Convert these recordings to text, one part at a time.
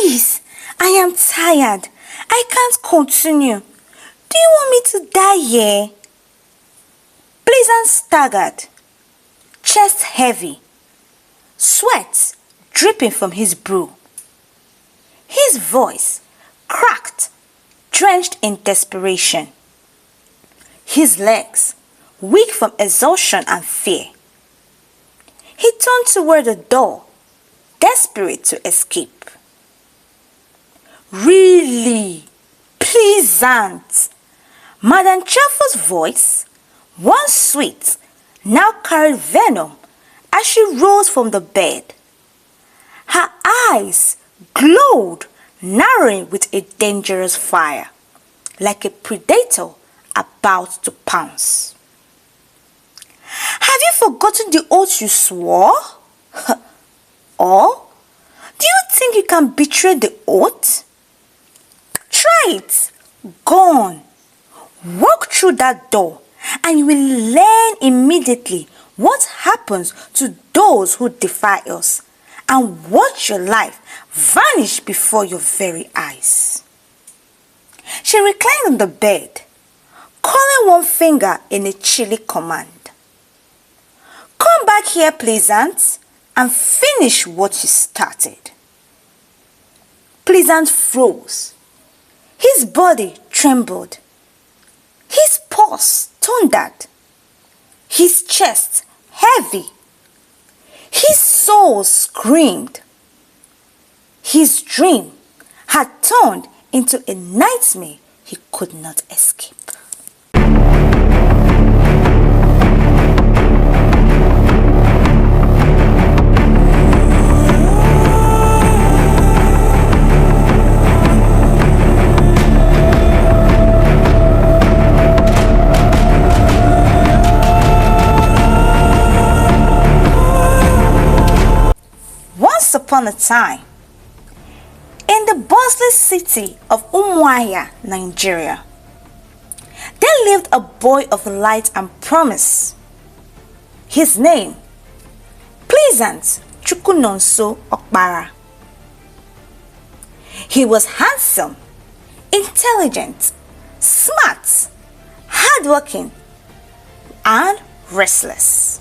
Please, I am tired. I can't continue. Do you want me to die here? Pleasant staggered, chest heavy, sweat dripping from his brow. His voice cracked, drenched in desperation. His legs weak from exhaustion and fear. He turned toward the door, desperate to escape. Really? Pleasant. Madam Cheerful's voice, once sweet, now carried venom as she rose from the bed. Her eyes glowed, narrowing with a dangerous fire, like a predator about to pounce. Have you forgotten the oath you swore? Or do you think you can betray the oath? Try it. Go on. Walk through that door and you will learn immediately what happens to those who defy us and watch your life vanish before your very eyes. She reclined on the bed, calling one finger in a chilly command. Come back here, Pleasant, and finish what you started. Pleasant froze. His body trembled. His pulse thundered. His chest heavy. His soul screamed. His dream had turned into a nightmare he could not escape. Once upon a time, in the bustling city of Umuahia, Nigeria, there lived a boy of light and promise. His name, Pleasant ChukwuNonso Okpara. He was handsome, intelligent, smart, hardworking, and restless.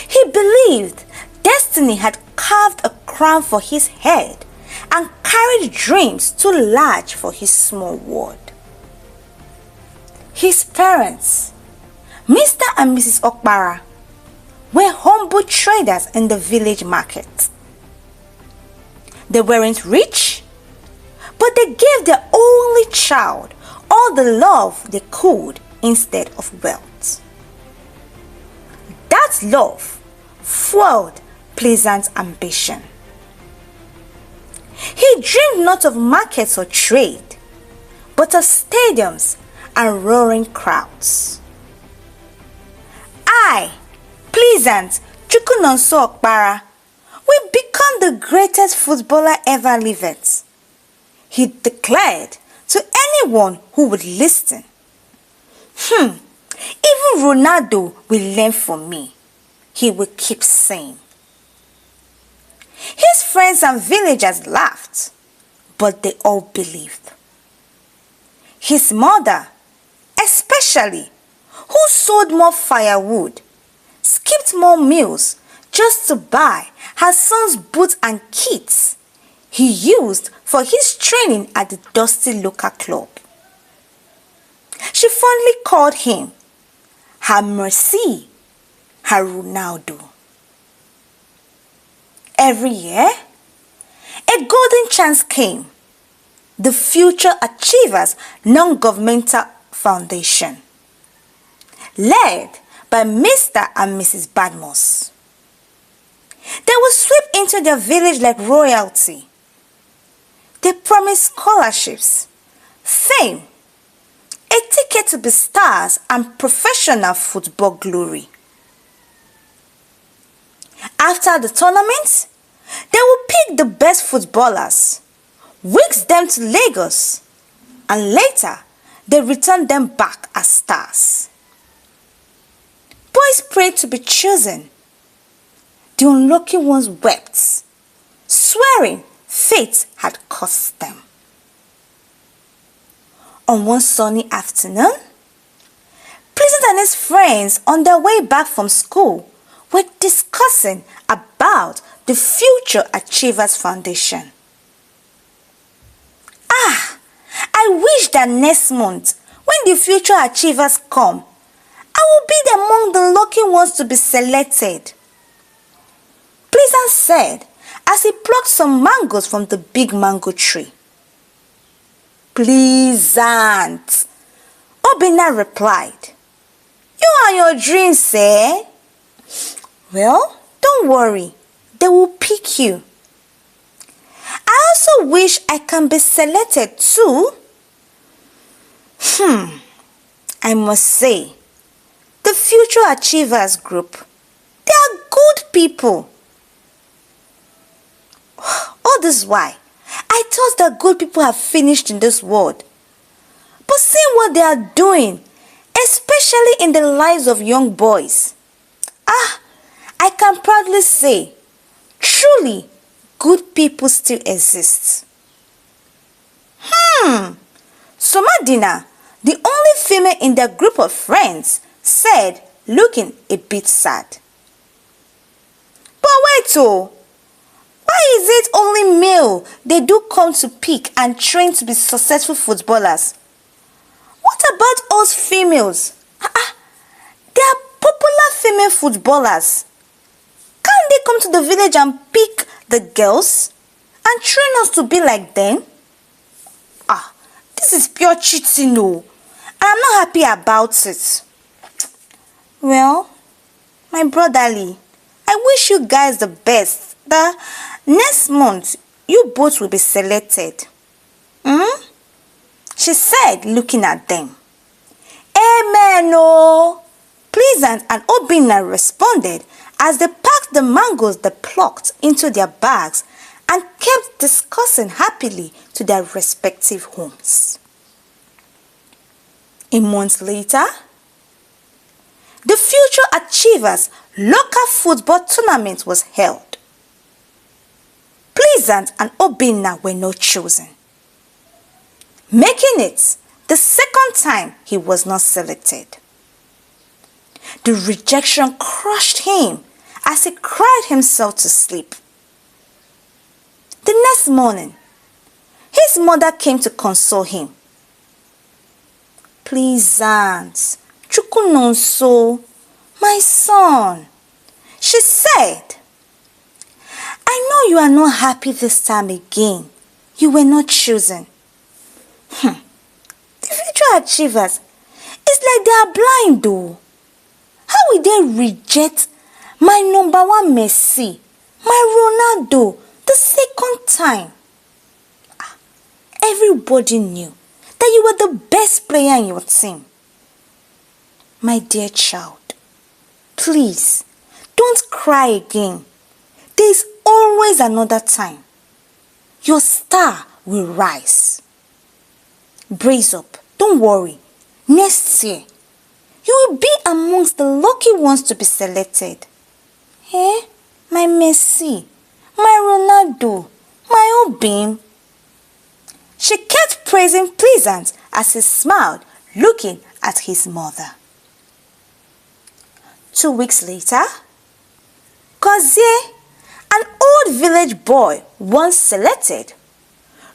He believed destiny had carved a crown for his head and carried dreams too large for his small world. His parents, Mr. and Mrs. Okpara, were humble traders in the village market. They weren't rich, but they gave their only child all the love they could instead of wealth. That love fueled Pleasant's ambition. He dreamed not of markets or trade, but of stadiums and roaring crowds. I, Pleasant ChukwuNonso Okpara, will become the greatest footballer ever lived, he declared to anyone who would listen. Even Ronaldo will learn from me, he would keep saying. His friends and villagers laughed, but they all believed. His mother, especially, who sold more firewood, skipped more meals just to buy her son's boots and kits he used for his training at the dusty local club. She fondly called him her Mercy, her Ronaldo. Every year, a golden chance came, the Future Achievers Non-Governmental Foundation, led by Mr. and Mrs. Badmus. They would sweep into their village like royalty. They promised scholarships, fame, a ticket to be stars and professional football glory. After the tournament, they would pick the best footballers, whisk them to Lagos, and later they returned them back as stars. Boys prayed to be chosen. The unlucky ones wept, swearing fate had caused them. On one sunny afternoon, Pleasant and his friends on their way back from school were discussing about the Future Achievers Foundation. I wish that next month, when the Future Achievers come, I will be among the lucky ones to be selected. Pleasant said as he plucked some mangoes from the big mango tree. Pleasant, Obinna replied. You and your dreams, eh? Well, don't worry, they will pick you. I also wish I can be selected too. I must say, the Future Achievers group, they are good people. All this why I thought that good people have finished in this world. But seeing what they are doing, especially in the lives of young boys, I can proudly say, truly, good people still exist. Somadina, the only female in their group of friends, said, looking a bit sad. But wait, why is it only male they do come to pick and train to be successful footballers? What about us females? They are popular female footballers. Can't they come to the village and pick the girls and train us to be like them? This is pure cheating, no. And I'm not happy about it. Well, my brotherly, I wish you guys the best. The next month, you both will be selected. She said, looking at them. Amen, oh. Pleasant and Obinna responded as they packed the mangoes they plucked into their bags and kept discussing happily to their respective homes. A month later, the Future Achievers local football tournament was held. Pleasant and Obinna were not chosen, making it the second time he was not selected. The rejection crushed him as he cried himself to sleep. The next morning, his mother came to console him. Pleasant, ChukwuNonso, my son, she said, I know you are not happy this time again. You were not chosen. The Future Achievers, it's like they are blind though. How will they reject my number one Messi, my Ronaldo, the second time? Everybody knew that you were the best player in your team. My dear child, please, don't cry again. There is always another time. Your star will rise. Brace up, don't worry. Next year, you will be amongst the lucky ones to be selected. My Messi, my Ronaldo, my Obim. She kept praising Pleasant as he smiled, looking at his mother. 2 weeks later, Gozie, an old village boy once selected,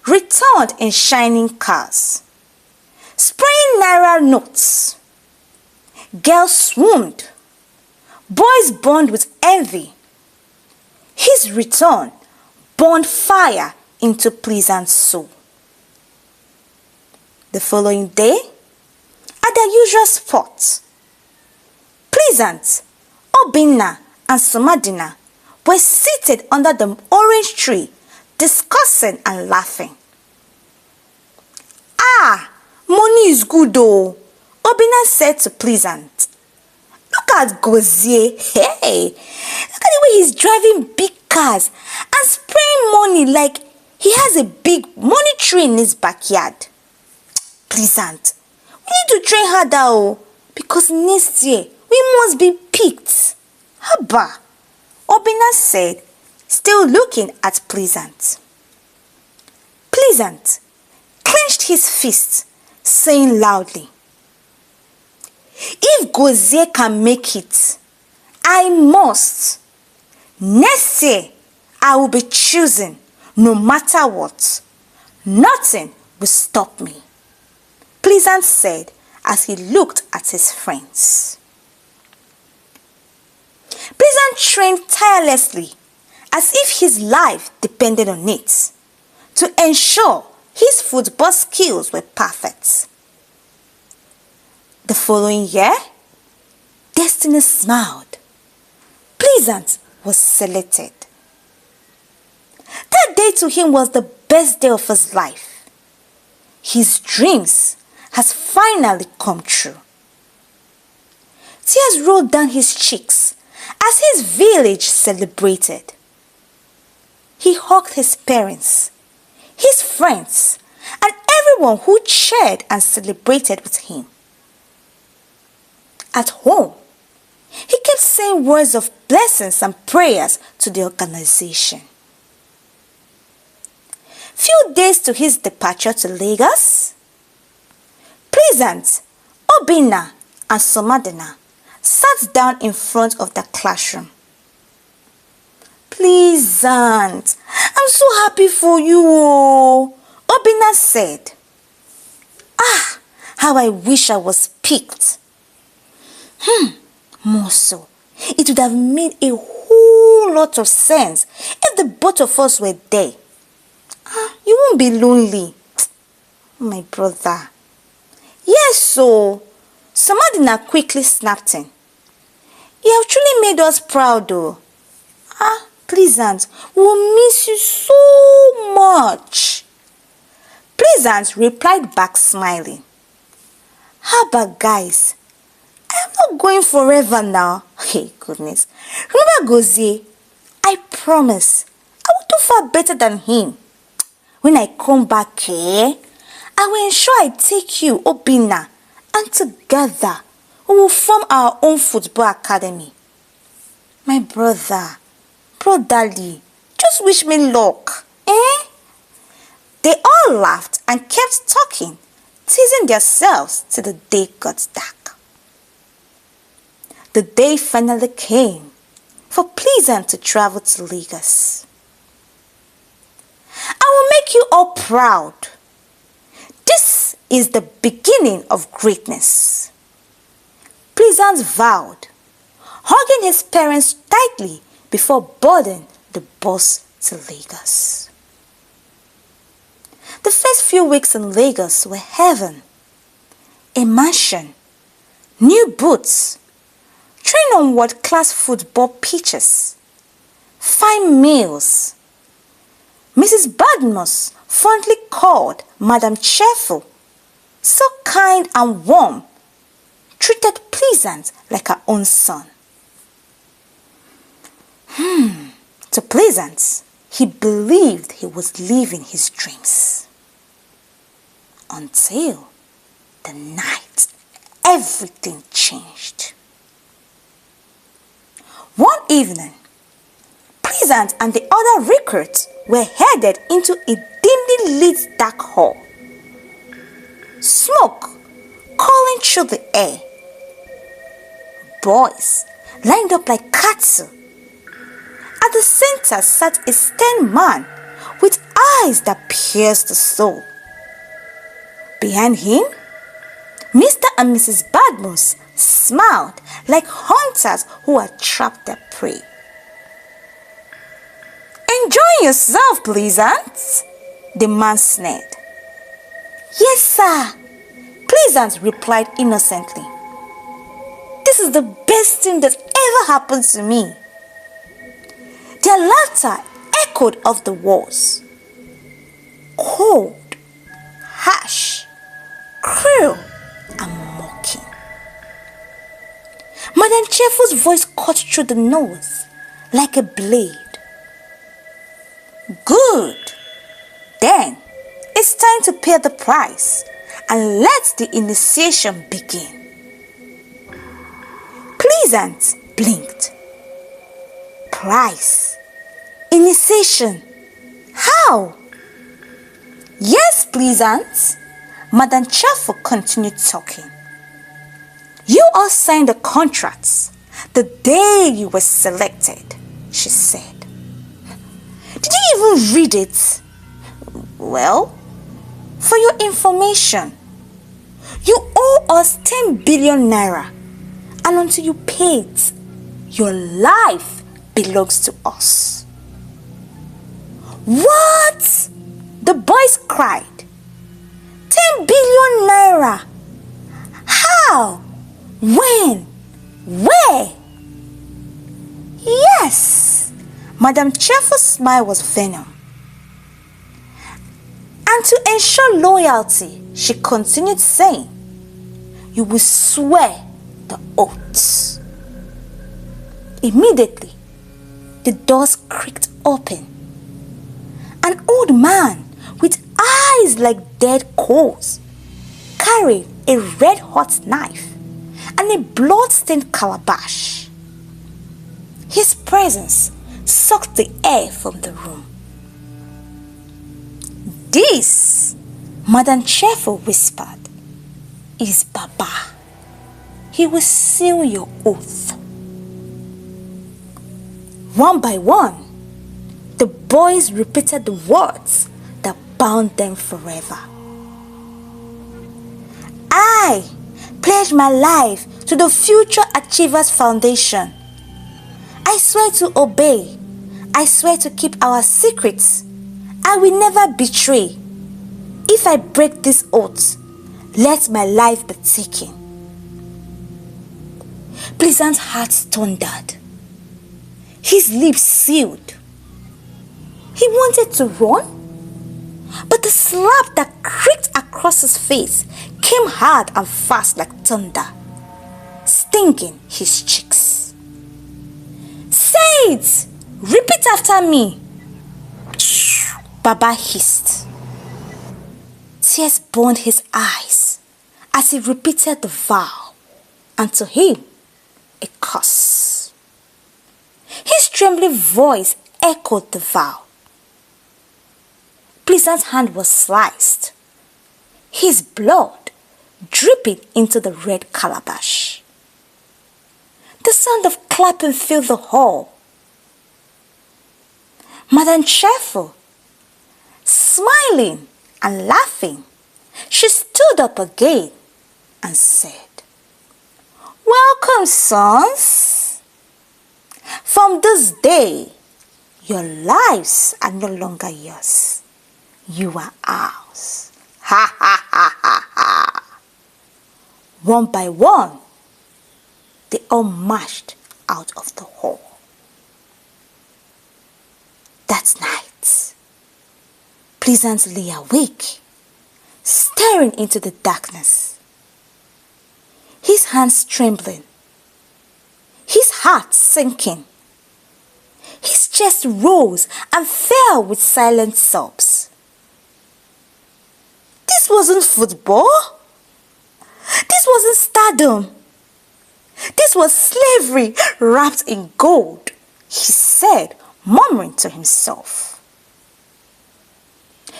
returned in shining cars, spraying naira notes. Girls swooned. Boys burned with envy. His return burned fire into Pleasant's soul. The following day, at their usual spot, Pleasant, Obinna, and Somadina were seated under the orange tree, discussing and laughing. Money is good though, Obinna said to Pleasant. Look at Gozie, hey, look at the way he's driving big cars and spraying money like he has a big money tree in his backyard. Pleasant, we need to train harder because next year we must be picked. Haba, Obinna said, still looking at Pleasant. Pleasant clenched his fist, saying loudly, "If Gozie can make it, I must. Next year, I will be choosing no matter what. Nothing will stop me," Pleasant said as he looked at his friends. Pleasant trained tirelessly as if his life depended on it to ensure his football skills were perfect. The following year, destiny smiled. Pleasant was selected. That day to him was the best day of his life. His dreams has finally come true. Tears rolled down his cheeks as his village celebrated. He hugged his parents, his friends, and everyone who cheered and celebrated with him. At home, he kept saying words of blessings and prayers to the organization. Few days to his departure to Lagos, Pleasant, Obinna, and Somadina sat down in front of the classroom. "Pleasant, I'm so happy for you, oh," Obinna said. "Ah, how I wish I was picked. More so, it would have made a whole lot of sense if the both of us were there. You won't be lonely, my brother." "Yes, so," Somadina quickly snapped in. "You have truly made us proud, though. Pleasant, we'll miss you so much." Pleasant replied back smiling. "How about guys? I am not going forever now. Hey, goodness. Remember Gozie? I promise I will do far better than him. When I come back here, I will ensure I take you, Obinna, and together we will form our own football academy. My brotherly, just wish me luck, eh?" They all laughed and kept talking, teasing themselves till the day got dark. The day finally came for Pleasant to travel to Lagos. "I will make you all proud. This is the beginning of greatness," Pleasant vowed, hugging his parents tightly before boarding the bus to Lagos. The first few weeks in Lagos were heaven. A mansion, new boots, train on world-class football pitches, fine meals. Mrs. Badmus, fondly called Madam Cheerful, so kind and warm, treated Pleasant like her own son. To Pleasant, he believed he was living his dreams. Until the night everything changed. One evening, Pleasant and the other recruits were headed into a dimly lit dark hall. Smoke curling through the air. Boys lined up like cattle. At the center sat a stern man with eyes that pierced the soul. Behind him, Mr. and Mrs. Badmus smiled like hunters who had trapped their prey. "Enjoy yourself, Pleasant," the man sneered. "Yes, sir," Pleasant replied innocently. "This is the best thing that ever happened to me." Their laughter echoed off the walls. Cold, harsh, cruel, and mocking. Madam Cheerful's voice cut through the nose like a blade. "Good. Then it's time to pay the price and let the initiation begin." Pleasant blinked. "Price? Initiation? How?" Yes, pleasant. Madam Cheerful continued talking. You all signed the contracts the day you were selected, she said. Did you even read it? Well, for your information, you owe us 10 billion naira, and until you pay it, your life belongs to us. What? The boys cried. 10 billion naira? How? When? Where? Yes. Madam Cheerful's smile was venom. And to ensure loyalty, she continued saying, you will swear the oaths. Immediately, the doors creaked open. An old man with eyes like dead coals carried a red-hot knife and a blood-stained calabash. His presence sucked the air from the room. This, Madam Cheerful whispered, is Baba. He will seal your oath. One by one, the boys repeated the words that bound them forever. I pledge my life to the Future Achievers Foundation. I swear to obey. I swear to keep our secrets. I will never betray. If I break this oath, let my life be taken. Pleasant's heart thundered. His lips sealed. He wanted to run, but the slap that creaked across his face came hard and fast like thunder, stinging his cheeks. Say it! Repeat after me! Baba hissed. Tears burned his eyes as he repeated the vow, and to him, a curse. His trembling voice echoed the vow. Pleasant's hand was sliced, his blood dripping into the red calabash. The sound of clapping filled the hall. Madam Cheerful, smiling and laughing, she stood up again and said, Welcome, sons. From this day, your lives are no longer yours. You are ours. Ha ha ha ha ha. One by one, they all marched out of the hall. That night, Pleasant lay awake, staring into the darkness, his hands trembling, his heart sinking. His chest rose and fell with silent sobs. This wasn't football. This wasn't stardom. This was slavery wrapped in gold, he said, murmuring to himself.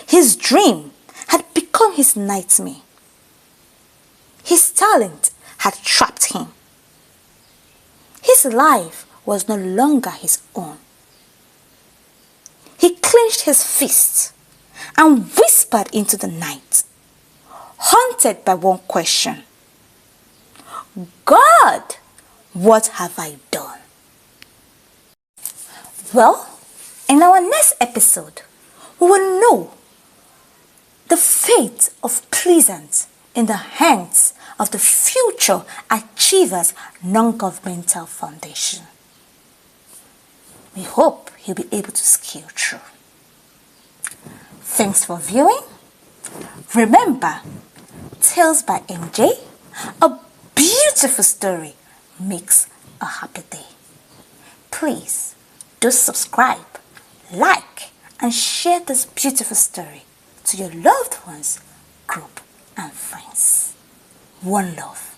His dream had become his nightmare. His talent had trapped him. His life was no longer his own. He clenched his fist and whispered into the night, haunted by one question. God, what have I done? Well, in our next episode, we will know the fate of Pleasant in the hands of the Future Achievers Non-Governmental Foundation. We hope he'll be able to scale through. Thanks for viewing. Remember, Tales by Mjay, a beautiful story makes a happy day. Please do subscribe, like, and share this beautiful story to your loved ones, group, and friends. One love.